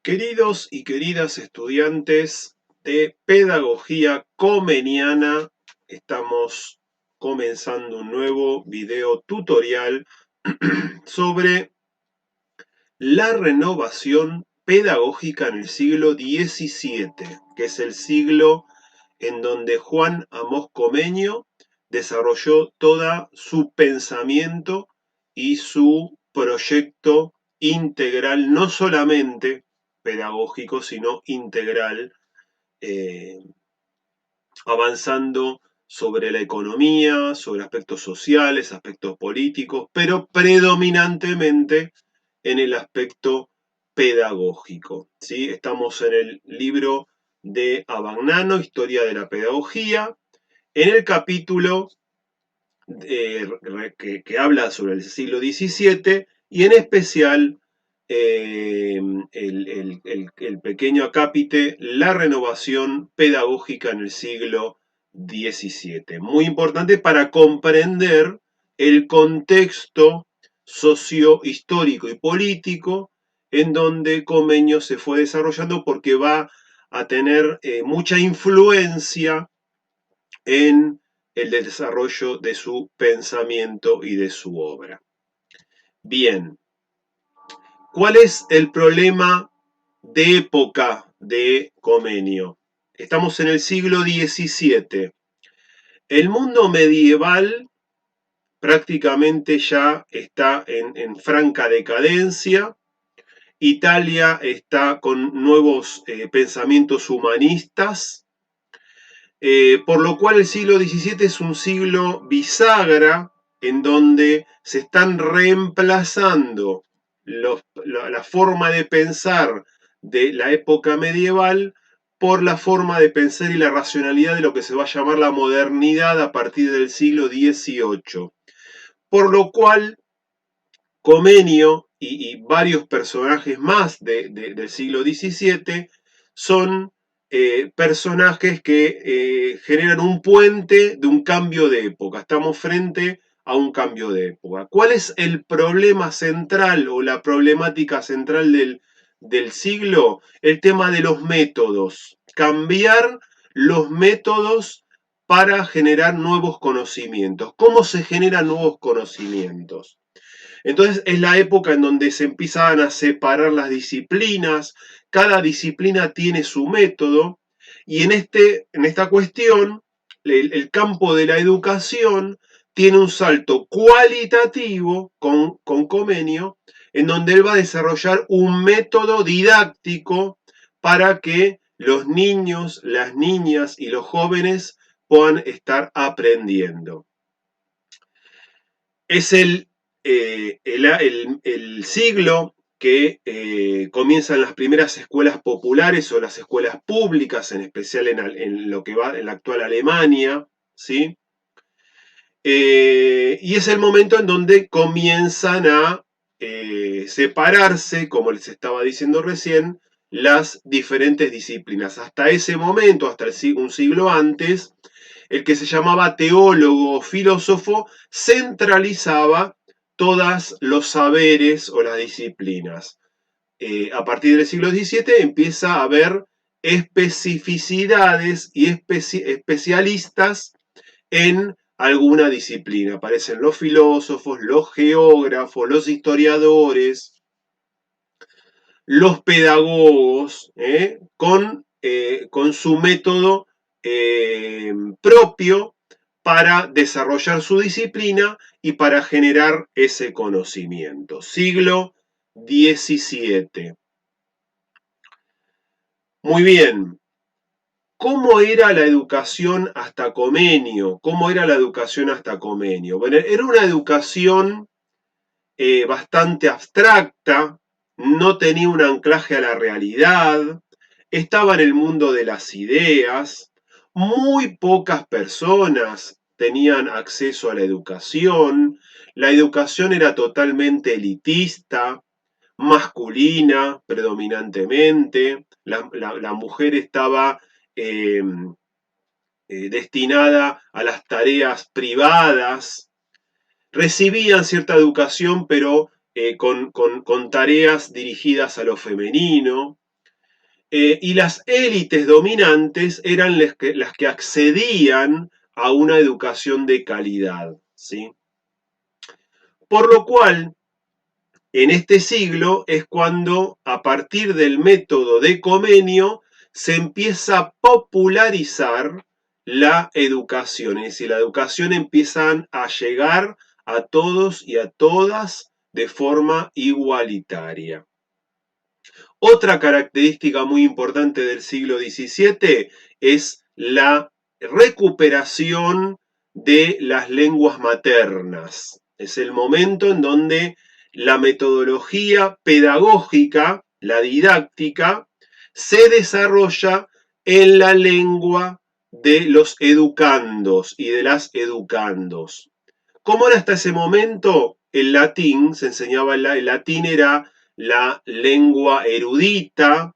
Queridos y queridas estudiantes de Pedagogía Comeniana, estamos comenzando un nuevo video tutorial sobre la renovación pedagógica en el siglo XVII, que es el siglo en donde Juan Amós Comenio desarrolló todo su pensamiento y su proyecto integral, no solamente pedagógico, sino integral, eh, avanzando sobre la economía, sobre aspectos sociales, aspectos políticos, pero predominantemente en el aspecto pedagógico. ¿Sí? Estamos en el libro de Abagnano, Historia de la Pedagogía, en el capítulo que habla sobre el siglo XVII y en especial el pequeño acápite La renovación pedagógica en el siglo XVII. Muy importante para comprender el contexto socio-histórico y político en donde Comenio se fue desarrollando, porque va a tener mucha influencia en el desarrollo de su pensamiento y de su obra. Bien, ¿cuál es el problema de época de Comenio? Estamos en el siglo XVII. El mundo medieval prácticamente ya está en franca decadencia. Italia está con nuevos pensamientos humanistas, por lo cual el siglo XVII es un siglo bisagra en donde se están reemplazando la forma de pensar de la época medieval por la forma de pensar y la racionalidad de lo que se va a llamar la modernidad a partir del siglo XVIII. Por lo cual Comenio y varios personajes más del siglo XVII son personajes que generan un puente de un cambio de época. Estamos frente a un cambio de época. ¿Cuál es el problema central o la problemática central del siglo? El tema de los métodos. Cambiar los métodos para generar nuevos conocimientos. ¿Cómo se generan nuevos conocimientos? Entonces es la época en donde se empiezan a separar las disciplinas, cada disciplina tiene su método, y en esta cuestión el campo de la educación tiene un salto cualitativo con Comenio, en donde él va a desarrollar un método didáctico para que los niños, las niñas y los jóvenes puedan estar aprendiendo. Es el siglo que comienzan las primeras escuelas populares o las escuelas públicas, en especial en lo que va en la actual Alemania, ¿sí? Y es el momento en donde comienzan a separarse, como les estaba diciendo recién, las diferentes disciplinas. Hasta ese momento, hasta un siglo antes, el que se llamaba teólogo o filósofo centralizaba todos los saberes o las disciplinas. A partir del siglo XVII empieza a haber especificidades y especialistas en alguna disciplina. Aparecen los filósofos, los geógrafos, los historiadores, los pedagogos, con su método propio para desarrollar su disciplina y para generar ese conocimiento. Siglo XVII. Muy bien. ¿Cómo era la educación hasta Comenio? ¿Cómo era la educación hasta Comenio? Bueno, era una educación bastante abstracta, no tenía un anclaje a la realidad, estaba en el mundo de las ideas, muy pocas personas tenían acceso a la educación era totalmente elitista, masculina predominantemente, la mujer estaba eh, destinada a las tareas privadas, recibían cierta educación, pero con tareas dirigidas a lo femenino. y las élites dominantes eran las que accedían a una educación de calidad, ¿sí? Por lo cual, en este siglo es cuando, a partir del método de Comenio, se empieza a popularizar la educación, es decir, la educación empieza a llegar a todos y a todas de forma igualitaria. Otra característica muy importante del siglo XVII es la recuperación de las lenguas maternas. Es el momento en donde la metodología pedagógica, la didáctica, se desarrolla en la lengua de los educandos y de las educandos. ¿Cómo era hasta ese momento? El latín, se enseñaba el latín, era la lengua erudita,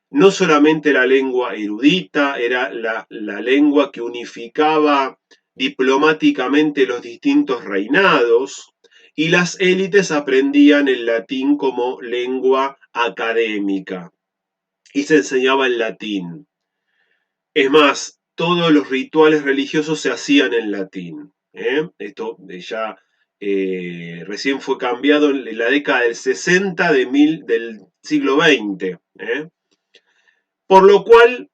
no solamente la lengua erudita, era la lengua que unificaba diplomáticamente los distintos reinados, y las élites aprendían el latín como lengua académica y se enseñaba el latín. Es más, todos los rituales religiosos se hacían en latín. Esto ya recién fue cambiado en la década del 60 del siglo XX. Por lo cual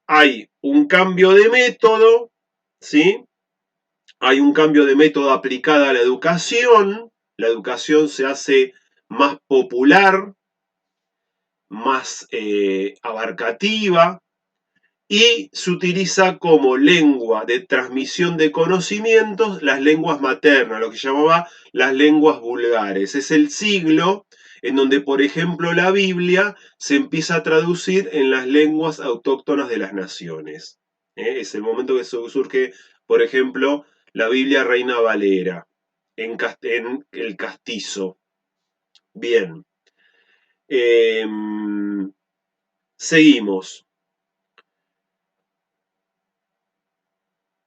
hay un cambio de método, ¿sí? Hay un cambio de método aplicada a la educación se hace más popular, más abarcativa, y se utiliza como lengua de transmisión de conocimientos las lenguas maternas, lo que llamaba las lenguas vulgares. Es el siglo en donde, por ejemplo, la Biblia se empieza a traducir en las lenguas autóctonas de las naciones. Es el momento que surge, por ejemplo, la Biblia Reina Valera en el castizo. Bien. Eh, seguimos.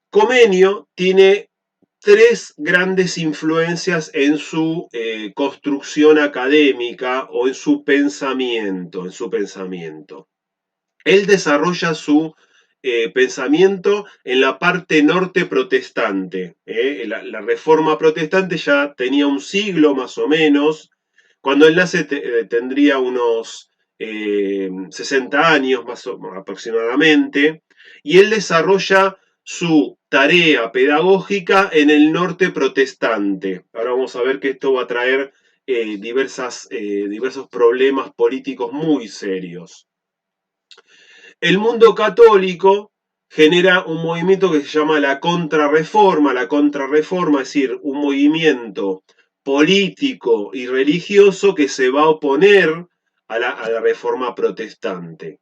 Comenio tiene tres grandes influencias en su construcción académica o en su pensamiento. Él desarrolla su pensamiento en la parte norte protestante. La reforma protestante ya tenía un siglo más o menos. Cuando él nace tendría unos 60 años más aproximadamente. Y él desarrolla su tarea pedagógica en el norte protestante. Ahora vamos a ver que esto va a traer diversos problemas políticos muy serios. El mundo católico genera un movimiento que se llama la contrarreforma, es decir, un movimiento político y religioso que se va a oponer a la reforma protestante.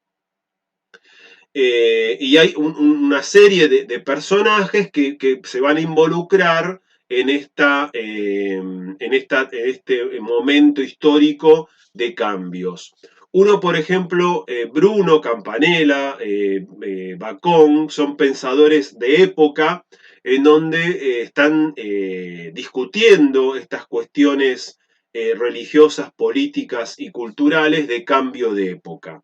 Y hay una serie de personajes que se van a involucrar en este momento histórico de cambios. Uno, por ejemplo, Bruno, Campanella, Bacon, son pensadores de época en donde están discutiendo estas cuestiones religiosas, políticas y culturales de cambio de época.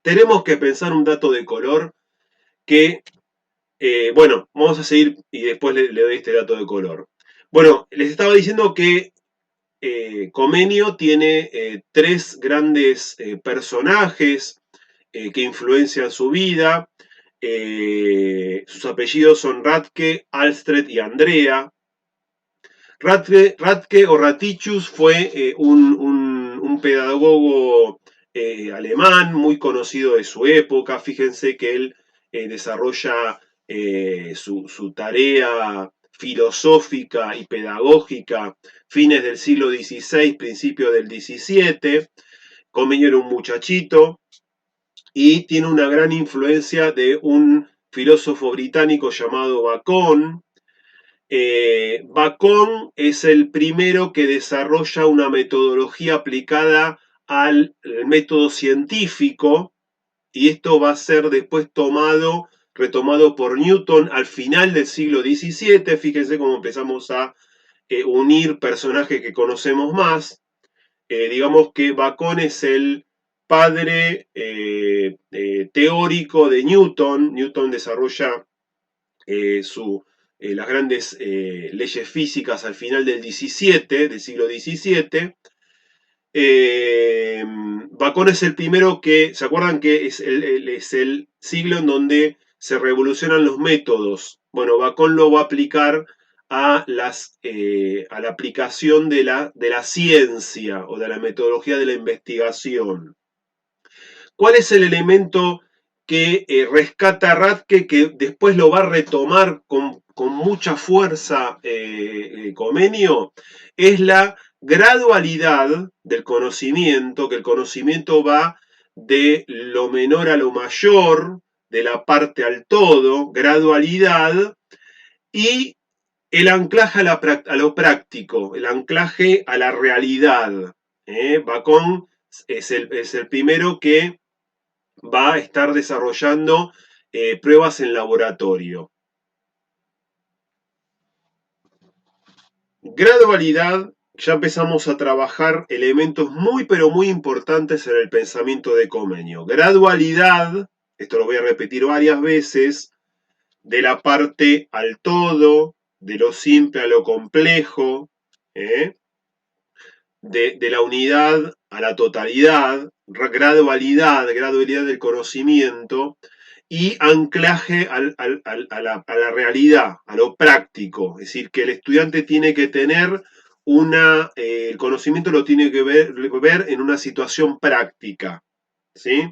Tenemos que pensar un dato de color que, bueno, vamos a seguir y después le doy este dato de color. Bueno, les estaba diciendo que Comenio tiene tres grandes personajes que influencian su vida. Sus apellidos son Ratke, Alstred y Andrea. Ratke o Ratichus fue un pedagogo alemán muy conocido de su época. Fíjense que él desarrolla su tarea filosófica y pedagógica fines del siglo XVI, principios del XVII. Comenio era un muchachito y tiene una gran influencia de un filósofo británico llamado Bacon. Bacon es el primero que desarrolla una metodología aplicada al método científico y esto va a ser después retomado por Newton al final del siglo XVII. Fíjense cómo empezamos a unir personajes que conocemos más. Digamos que Bacon es el padre teórico de Newton. Newton desarrolla las grandes leyes físicas al final del siglo XVII. Bacon es el primero que, ¿se acuerdan que es el siglo en donde se revolucionan los métodos? Bueno, Bacon lo va a aplicar a la aplicación de la ciencia o de la metodología de la investigación. ¿Cuál es el elemento que rescata Radke, que después lo va a retomar con mucha fuerza Comenio? Es la gradualidad del conocimiento, que el conocimiento va de lo menor a lo mayor, de la parte al todo, gradualidad, y el anclaje a lo práctico, el anclaje a la realidad. Bacon es el primero que va a estar desarrollando pruebas en laboratorio. Gradualidad, ya empezamos a trabajar elementos muy pero muy importantes en el pensamiento de Comenio. Gradualidad, esto lo voy a repetir varias veces, de la parte al todo, de lo simple a lo complejo, de la unidad a la totalidad, gradualidad del conocimiento, y anclaje a la realidad, a lo práctico. Es decir, que el estudiante tiene que tener el conocimiento lo tiene que ver en una situación práctica. ¿Sí?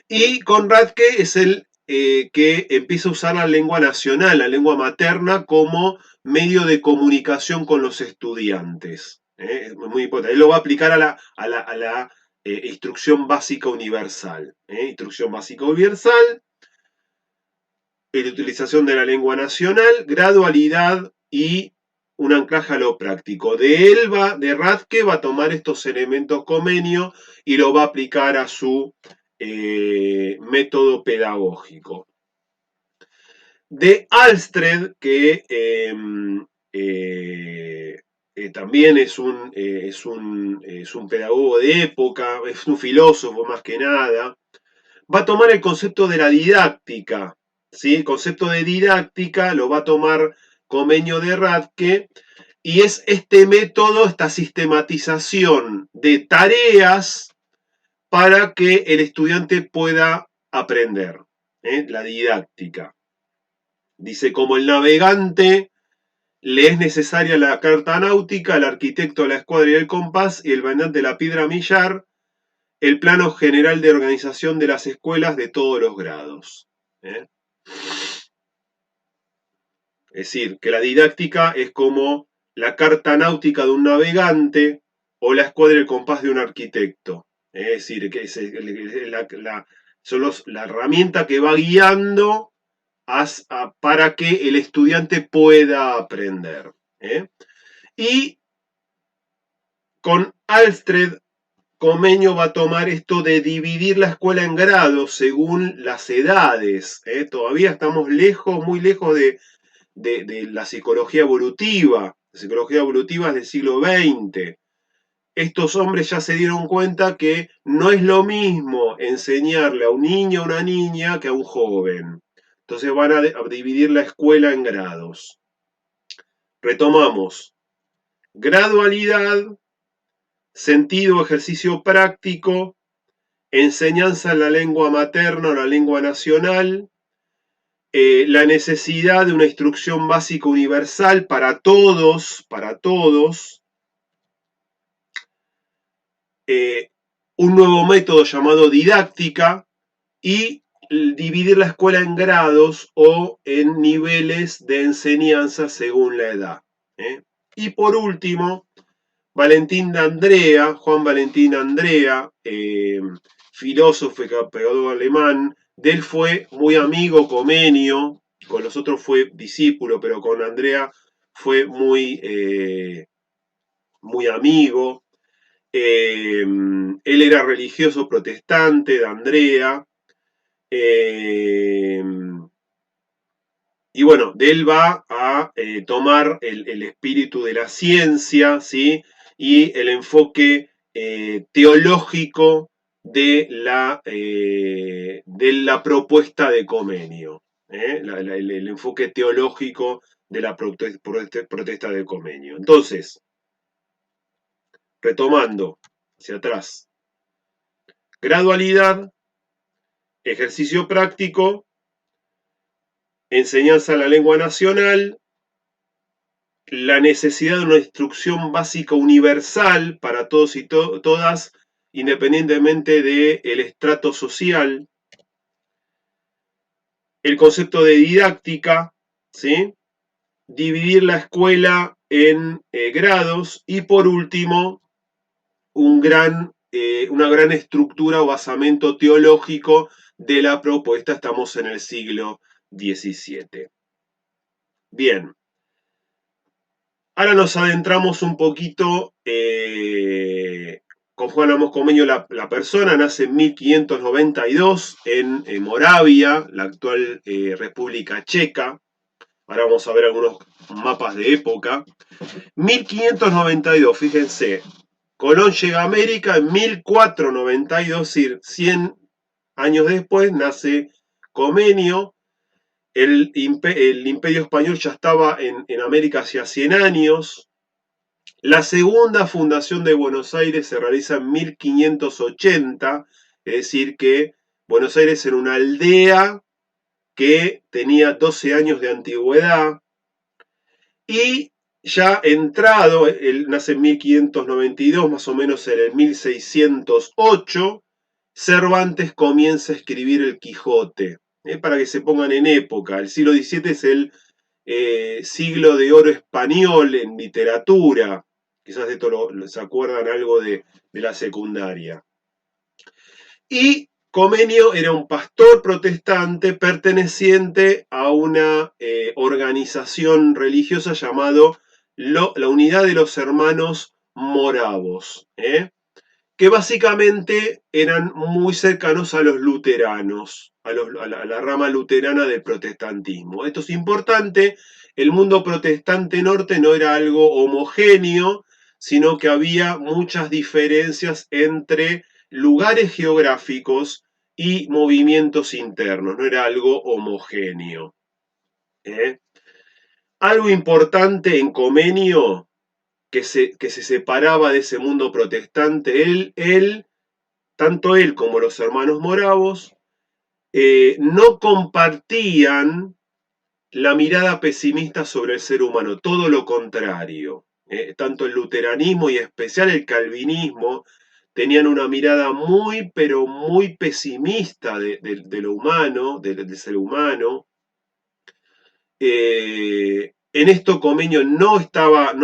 Y Radke es el que empieza a usar la lengua nacional, la lengua materna, como medio de comunicación con los estudiantes. Es muy importante. Él lo va a aplicar a la instrucción básica universal. Instrucción básica universal, la utilización de la lengua nacional, gradualidad y un anclaje a lo práctico. De Radke va a tomar estos elementos Comenio y lo va a aplicar a su método pedagógico. De Alstred, que también es un pedagogo de época, es un filósofo más que nada, va a tomar el concepto de la didáctica. ¿Sí? El concepto de didáctica lo va a tomar Comenio de Radke, y es este método, esta sistematización de tareas para que el estudiante pueda aprender. La didáctica. Dice, como el navegante le es necesaria la carta náutica, el arquitecto la escuadra y el compás, y el bandante la piedra millar, el plano general de organización de las escuelas de todos los grados. Es decir, que la didáctica es como la carta náutica de un navegante o la escuadra y el compás de un arquitecto. Es decir, que es la herramienta que va guiando para que el estudiante pueda aprender. Y con Alstred, Comenio va a tomar esto de dividir la escuela en grados según las edades. Todavía estamos lejos, muy lejos de la psicología evolutiva. La psicología evolutiva es del siglo XX. Estos hombres ya se dieron cuenta que no es lo mismo enseñarle a un niño o una niña que a un joven. Entonces van a dividir la escuela en grados. Retomamos. Gradualidad, sentido, ejercicio práctico, enseñanza en la lengua materna o la lengua nacional, la necesidad de una instrucción básica universal para todos, un nuevo método llamado didáctica, y dividir la escuela en grados o en niveles de enseñanza según la edad. Y por último, Valentín de Andrea, Juan Valentín Andrea, filósofo y pedagogo alemán. De él fue muy amigo Comenio, con los otros fue discípulo, pero con Andrea fue muy amigo. Él era religioso protestante de Andrea. Y bueno, de él va a tomar el espíritu de la ciencia, ¿sí? Y el enfoque teológico de la propuesta de Comenio, el enfoque teológico de la protesta de Comenio. Entonces, retomando hacia atrás, gradualidad, ejercicio práctico, enseñanza de la lengua nacional, la necesidad de una instrucción básica universal para todos y todas, independientemente del estrato social, el concepto de didáctica, ¿sí? Dividir la escuela en grados y por último una gran estructura o basamento teológico de la propuesta. Estamos en el siglo XVII. Bien, ahora nos adentramos un poquito con Juan Amos Comenio, la persona. Nace en 1592 en Moravia, la actual República Checa. Ahora vamos a ver algunos mapas de época. 1592, fíjense, Colón llega a América en 1492, es decir, 100 años después nace Comenio. El Imperio Español ya estaba en América hacía 100 años. La segunda fundación de Buenos Aires se realiza en 1580, es decir que Buenos Aires era una aldea que tenía 12 años de antigüedad. Y ya entrado, él nace en 1592, más o menos en el 1608, Cervantes comienza a escribir el Quijote, para que se pongan en época. El siglo XVII es el siglo de oro español en literatura. Quizás de esto se acuerdan algo de la secundaria. Y Comenio era un pastor protestante perteneciente a una organización religiosa llamada la Unidad de los Hermanos Moravos, que básicamente eran muy cercanos a los luteranos, a la rama luterana del protestantismo. Esto es importante. El mundo protestante norte no era algo homogéneo, sino que había muchas diferencias entre lugares geográficos y movimientos internos, no era algo homogéneo. Algo importante en Comenio, que se separaba de ese mundo protestante, tanto él como los hermanos moravos, no compartían la mirada pesimista sobre el ser humano, todo lo contrario. Tanto el luteranismo y en especial el calvinismo tenían una mirada muy, pero muy pesimista de lo humano, del ser humano. En esto Comenio no estaba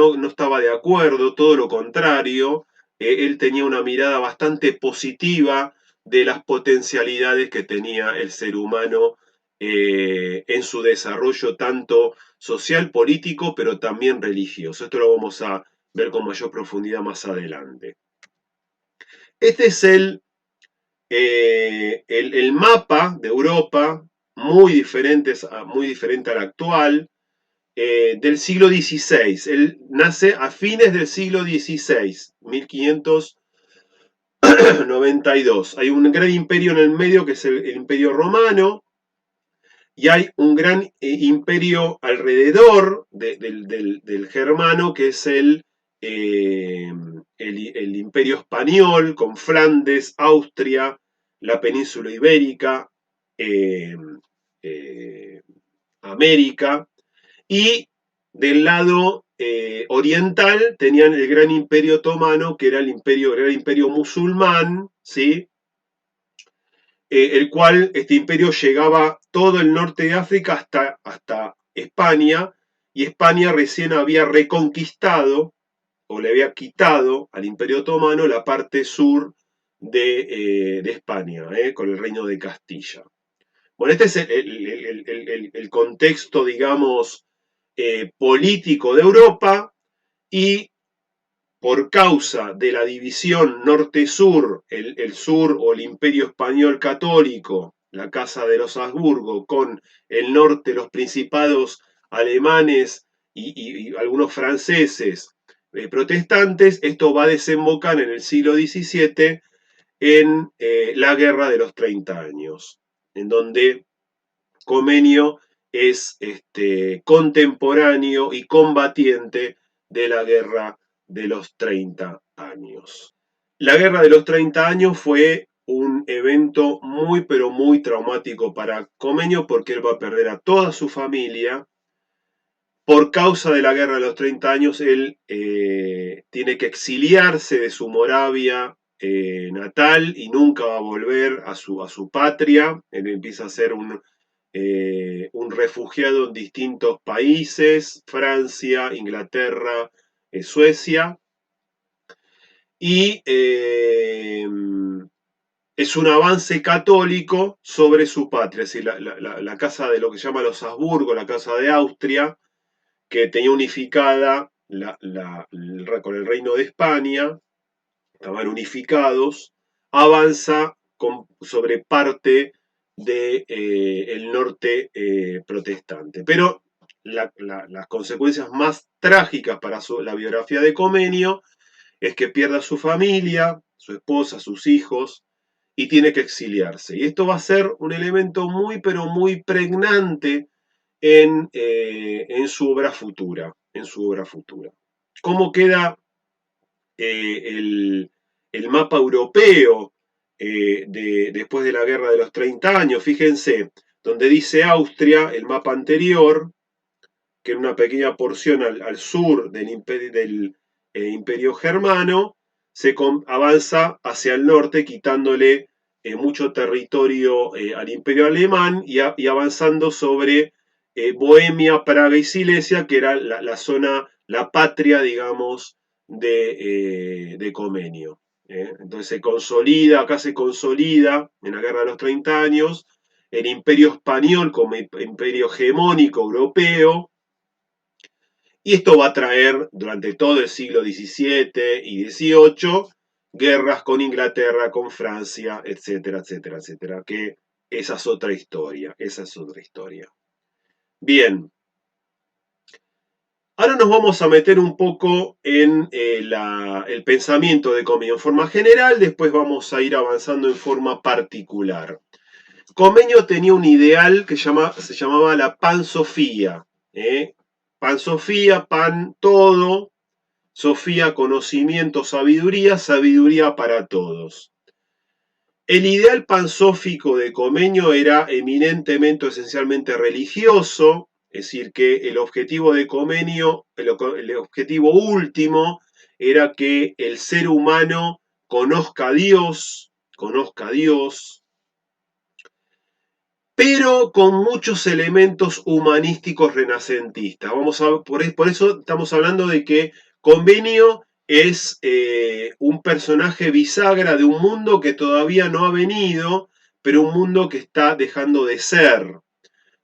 de acuerdo, todo lo contrario. Él tenía una mirada bastante positiva de las potencialidades que tenía el ser humano en su desarrollo tanto social, político, pero también religioso. Esto lo vamos a ver con mayor profundidad más adelante. Este es el mapa de Europa, muy diferente al actual, del siglo XVI. Él nace a fines del siglo XVI, 1592. Hay un gran imperio en el medio que es el Imperio Romano, y hay un gran imperio alrededor del germano que es el Imperio Español, con Flandes, Austria, la península ibérica, América, y del lado oriental tenían el gran imperio otomano, que era el gran imperio musulmán, ¿sí? El cual este imperio llegaba todo el norte de África hasta España, y España recién había reconquistado o le había quitado al Imperio Otomano la parte sur de España, con el Reino de Castilla. Bueno, este es el contexto, digamos, político de Europa, y por causa de la división norte-sur, el sur o el Imperio Español Católico, la Casa de los Habsburgo, con el norte, los principados alemanes y algunos franceses protestantes, esto va a desembocar en el siglo XVII en la Guerra de los 30 años, en donde Comenio es contemporáneo y combatiente de la Guerra de los 30 años. La Guerra de los 30 años fue un evento muy pero muy traumático para Comenio porque él va a perder a toda su familia. Por causa de la Guerra de los 30 años, él tiene que exiliarse de su Moravia natal y nunca va a volver a su patria. Él empieza a ser un refugiado en distintos países, Francia, Inglaterra, Suecia, y es un avance católico sobre su patria, es decir, la casa de lo que se llama los Habsburgo, la casa de Austria, que tenía unificada con el reino de España, estaban unificados, avanza sobre parte del norte protestante. Pero las consecuencias más trágicas para la biografía de Comenio es que pierde a su familia, su esposa, sus hijos, y tiene que exiliarse. Y esto va a ser un elemento muy, pero muy pregnante en su obra futura. En su obra futura. ¿Cómo queda el mapa europeo después de la Guerra de los 30 años? Fíjense, donde dice Austria, el mapa anterior, que en una pequeña porción al sur del imperio germano, avanza hacia el norte, quitándole mucho territorio al imperio alemán y avanzando sobre Bohemia, Praga y Silesia, que era la zona, la patria, digamos, de Comenio. Entonces se consolida, acá se consolida en la Guerra de los 30 años, el imperio español como imperio hegemónico europeo, y esto va a traer durante todo el siglo XVII y XVIII guerras con Inglaterra, con Francia, etcétera, etcétera, etcétera, que esa es otra historia, esa es otra historia. Bien, ahora nos vamos a meter un poco en el pensamiento de Comenio en forma general, después vamos a ir avanzando en forma particular. Comenio tenía un ideal que se llamaba la pansofía. Pansofía, pan todo, Sofía, conocimiento, sabiduría, sabiduría para todos. El ideal pansófico de Comenio era eminentemente, esencialmente religioso, es decir, que el objetivo de Comenio, el objetivo último, era que el ser humano conozca a Dios, pero con muchos elementos humanísticos renacentistas. Por eso estamos hablando de que Comenio es un personaje bisagra de un mundo que todavía no ha venido, pero un mundo que está dejando de ser.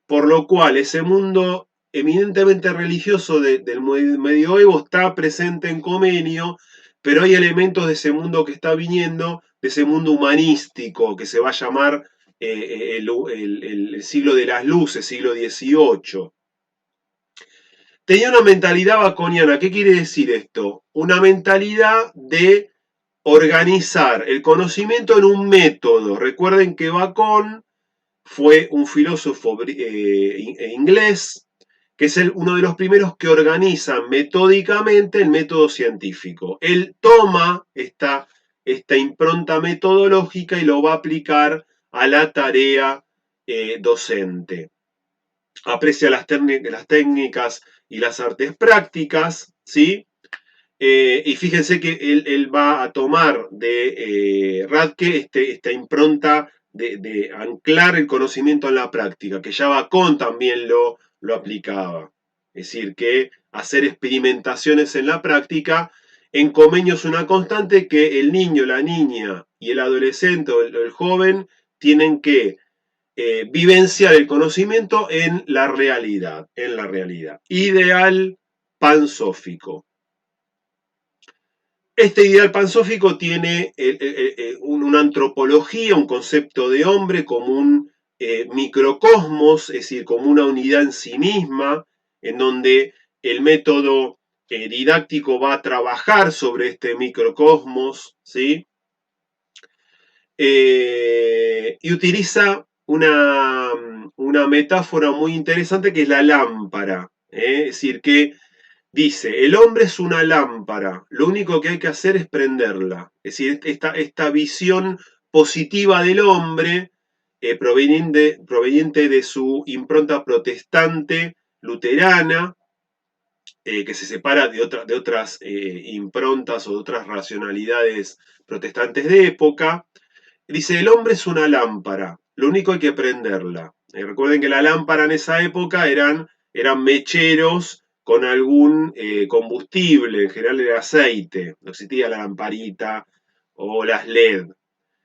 Por lo cual ese mundo eminentemente religioso del medioevo está presente en Comenio, pero hay elementos de ese mundo que está viniendo, de ese mundo humanístico, que se va a llamar el siglo de las luces, siglo XVIII. Tenía una mentalidad baconiana. ¿Qué quiere decir esto? Una mentalidad de organizar el conocimiento en un método. Recuerden que Bacon fue un filósofo inglés que es uno de los primeros que organiza metódicamente el método científico. Él toma esta impronta metodológica y lo va a aplicar a la tarea docente. Aprecia las técnicas y las artes prácticas, ¿sí? Y fíjense que él va a tomar de Radke esta impronta de anclar el conocimiento en la práctica, que ya Bacon también lo aplicaba. Es decir, que hacer experimentaciones en la práctica, en Comenio es una constante que el niño, la niña y el adolescente o el joven tienen que vivenciar el conocimiento en la realidad, en la realidad. Ideal pansófico. Este ideal pansófico tiene una antropología, un concepto de hombre como un microcosmos, es decir, como una unidad en sí misma, en donde el método didáctico va a trabajar sobre este microcosmos, ¿sí? Y utiliza una metáfora muy interesante que es la lámpara. Es decir, que dice, el hombre es una lámpara, lo único que hay que hacer es prenderla. Es decir, esta visión positiva del hombre, proveniente de su impronta protestante, luterana, que se separa de otras improntas o de otras racionalidades protestantes de época. Dice, el hombre es una lámpara, lo único hay que prenderla. Recuerden que la lámpara en esa época eran mecheros con algún combustible, en general era aceite, no existía la lamparita o las LED.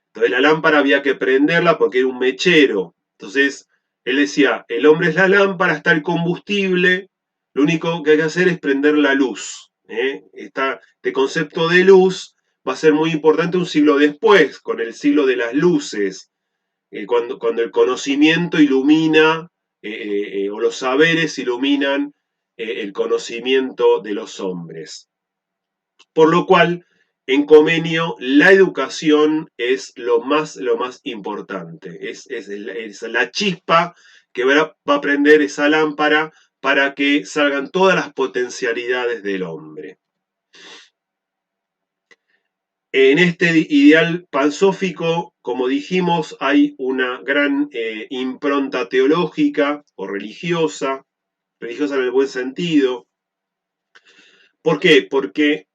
Entonces la lámpara había que prenderla porque era un mechero. Entonces él decía, el hombre es la lámpara, está el combustible, lo único que hay que hacer es prender la luz. Este concepto de luz va a ser muy importante un siglo después, con el siglo de las luces, cuando el conocimiento ilumina, o los saberes iluminan el conocimiento de los hombres. Por lo cual, en Comenio, la educación es lo más importante. Es la chispa que va a prender esa lámpara para que salgan todas las potencialidades del hombre. En este ideal pansófico, como dijimos, hay una gran impronta teológica o religiosa en el buen sentido. ¿Por qué? Porque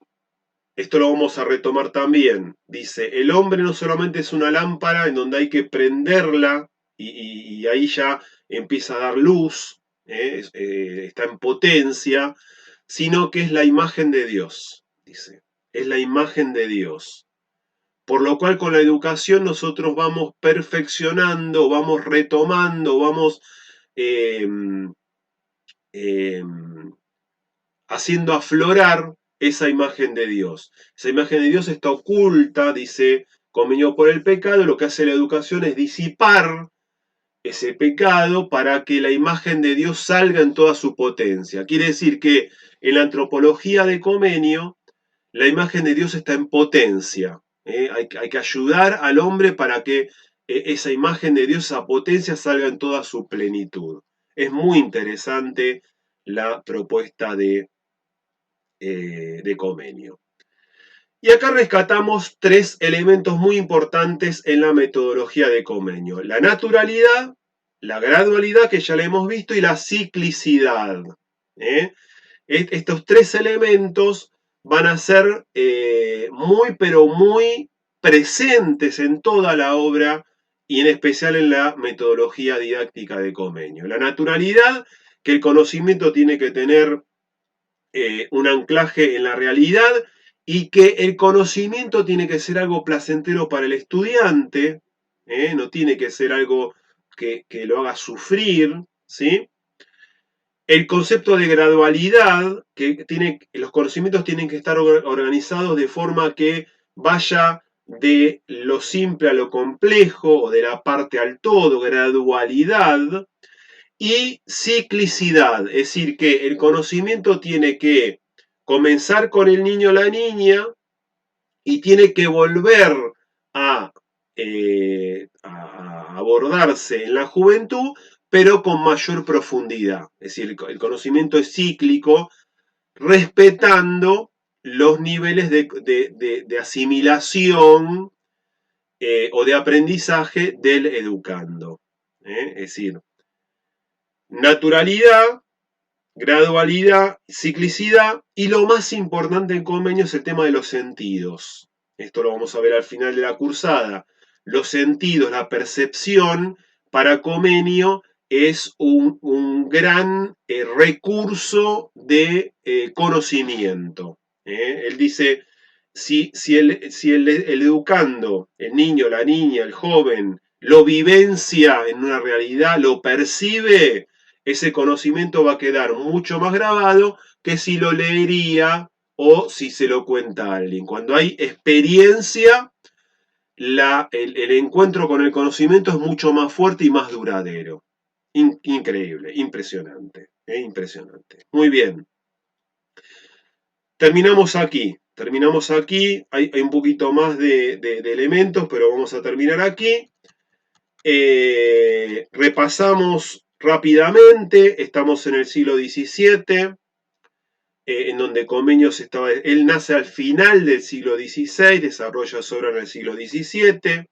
esto lo vamos a retomar también. Dice, el hombre no solamente es una lámpara en donde hay que prenderla y ahí ya empieza a dar luz, está en potencia, sino que es la imagen de Dios, dice. Es la imagen de Dios. Por lo cual con la educación nosotros vamos perfeccionando, vamos retomando, vamos eh, eh, haciendo aflorar esa imagen de Dios. Esa imagen de Dios está oculta, dice, convenido por el pecado. Lo que hace la educación es disipar ese pecado para que la imagen de Dios salga en toda su potencia. Quiere decir que en la antropología de Comenio, la imagen de Dios está en potencia. Hay que ayudar al hombre para que esa imagen de Dios, esa potencia, salga en toda su plenitud. Es muy interesante la propuesta de Comenio. Y acá rescatamos tres elementos muy importantes en la metodología de Comenio: la naturalidad, la gradualidad, que ya la hemos visto, y la ciclicidad. Estos tres elementos van a ser muy, pero muy presentes en toda la obra y en especial en la metodología didáctica de Comenio. La naturalidad, que el conocimiento tiene que tener un anclaje en la realidad y que el conocimiento tiene que ser algo placentero para el estudiante, no tiene que ser algo que lo haga sufrir, ¿sí? El concepto de gradualidad, que los conocimientos tienen que estar organizados de forma que vaya de lo simple a lo complejo o de la parte al todo, gradualidad. Y ciclicidad, es decir, que el conocimiento tiene que comenzar con el niño o la niña y tiene que volver a, a abordarse en la juventud, pero con mayor profundidad. Es decir, el conocimiento es cíclico, respetando los niveles de asimilación o de aprendizaje del educando. Es decir, naturalidad, gradualidad, ciclicidad, y lo más importante en Comenio es el tema de los sentidos. Esto lo vamos a ver al final de la cursada. Los sentidos, la percepción, para Comenio es un gran recurso de conocimiento. Él dice, si el educando, el niño, la niña, el joven, lo vivencia en una realidad, lo percibe, ese conocimiento va a quedar mucho más grabado que si lo leería o si se lo cuenta a alguien. Cuando hay experiencia, el encuentro con el conocimiento es mucho más fuerte y más duradero. Increíble, impresionante, impresionante. Muy bien, terminamos aquí. terminamos aquí. Hay un poquito más de elementos, pero vamos a terminar aquí. Repasamos rápidamente. Estamos en el siglo XVII, en donde Comenius él nace al final del siglo XVI, desarrolla su obra en el siglo XVII.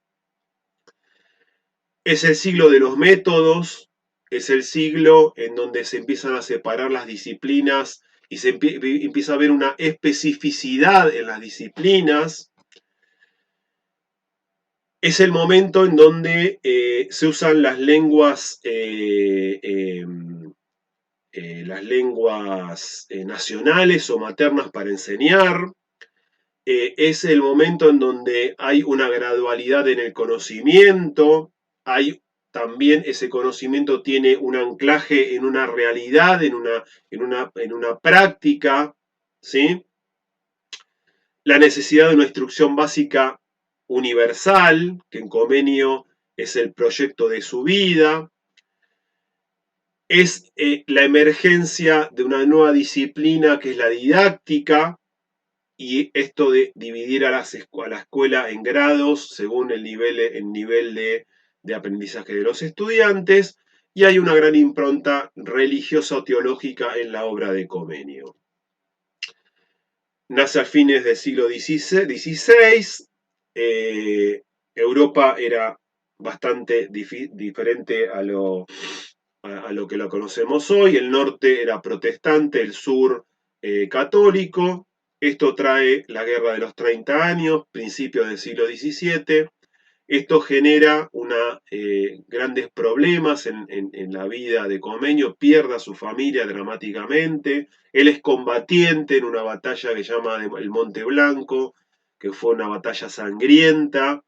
Es el siglo de los métodos, es el siglo en donde se empiezan a separar las disciplinas y se empieza a ver una especificidad en las disciplinas. Es el momento en donde se usan las lenguas nacionales o maternas para enseñar. Es el momento en donde hay una gradualidad en el conocimiento, también ese conocimiento tiene un anclaje en una realidad, en una práctica, ¿sí? La necesidad de una instrucción básica universal, que en Comenio es el proyecto de su vida. Es la emergencia de una nueva disciplina que es la didáctica, y esto de dividir a la escuela en grados según el nivel de aprendizaje de los estudiantes, y hay una gran impronta religiosa o teológica en la obra de Comenio. Nace a fines del siglo XVI. Europa era bastante diferente a lo que lo conocemos hoy. El norte era protestante, el sur católico. Esto trae la guerra de los 30 años, principios del siglo XVII. Esto genera grandes problemas en la vida de Comenio, pierde a su familia dramáticamente. Él es combatiente en una batalla que se llama el Monte Blanco, que fue una batalla sangrienta,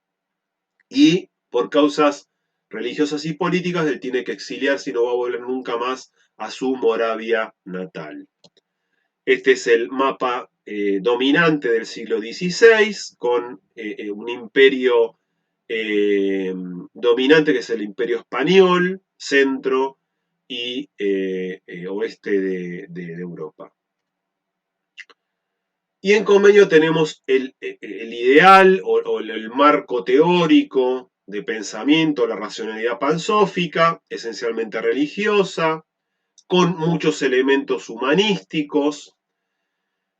y por causas religiosas y políticas él tiene que exiliarse y no va a volver nunca más a su Moravia natal. Este es el mapa dominante del siglo XVI, con un imperio dominante que es el imperio español, centro y oeste de Europa. Y en Comenio tenemos el ideal o el marco teórico de pensamiento, la racionalidad pansófica, esencialmente religiosa, con muchos elementos humanísticos.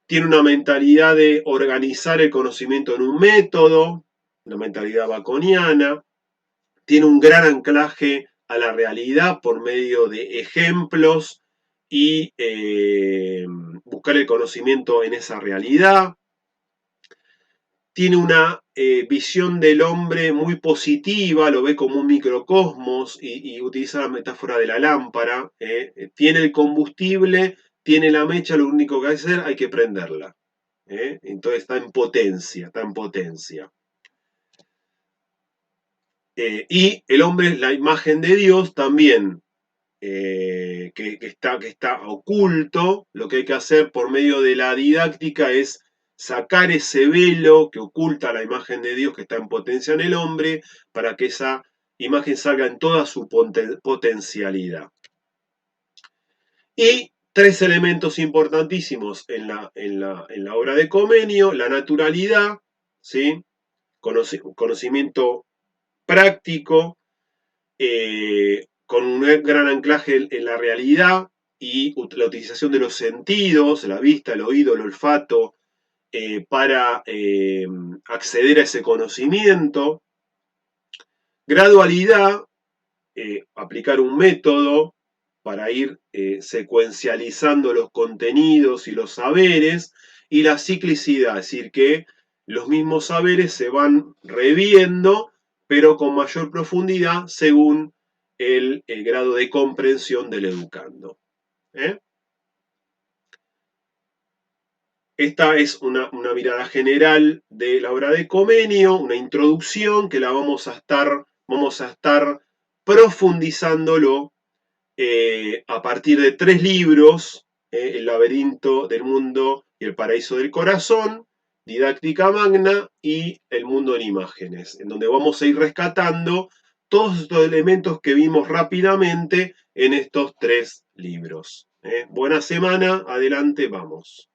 Tiene una mentalidad de organizar el conocimiento en un método, una mentalidad baconiana. Tiene un gran anclaje a la realidad por medio de ejemplos y buscar el conocimiento en esa realidad. Tiene una visión del hombre muy positiva, lo ve como un microcosmos y utiliza la metáfora de la lámpara. Tiene el combustible, tiene la mecha, lo único que hay que hacer, hay que prenderla. Entonces está en potencia, está en potencia. Y el hombre es la imagen de Dios también, que está oculto. Lo que hay que hacer por medio de la didáctica es sacar ese velo que oculta la imagen de Dios que está en potencia en el hombre, para que esa imagen salga en toda su potencialidad. Y tres elementos importantísimos en la obra de Comenio: la naturalidad, ¿sí? Conocimiento práctico, con un gran anclaje en la realidad y la utilización de los sentidos, la vista, el oído, el olfato, para acceder a ese conocimiento. Gradualidad, aplicar un método para ir secuencializando los contenidos y los saberes. Y la ciclicidad, es decir, que los mismos saberes se van reviendo, pero con mayor profundidad según el grado de comprensión del educando. Esta es una mirada general de la obra de Comenio, una introducción que la vamos a estar profundizándolo a partir de 3 libros: El laberinto del mundo y el paraíso del corazón, Didáctica Magna y El mundo en imágenes, en donde vamos a ir rescatando todos estos elementos que vimos rápidamente en estos 3 libros. Buena semana, adelante, vamos.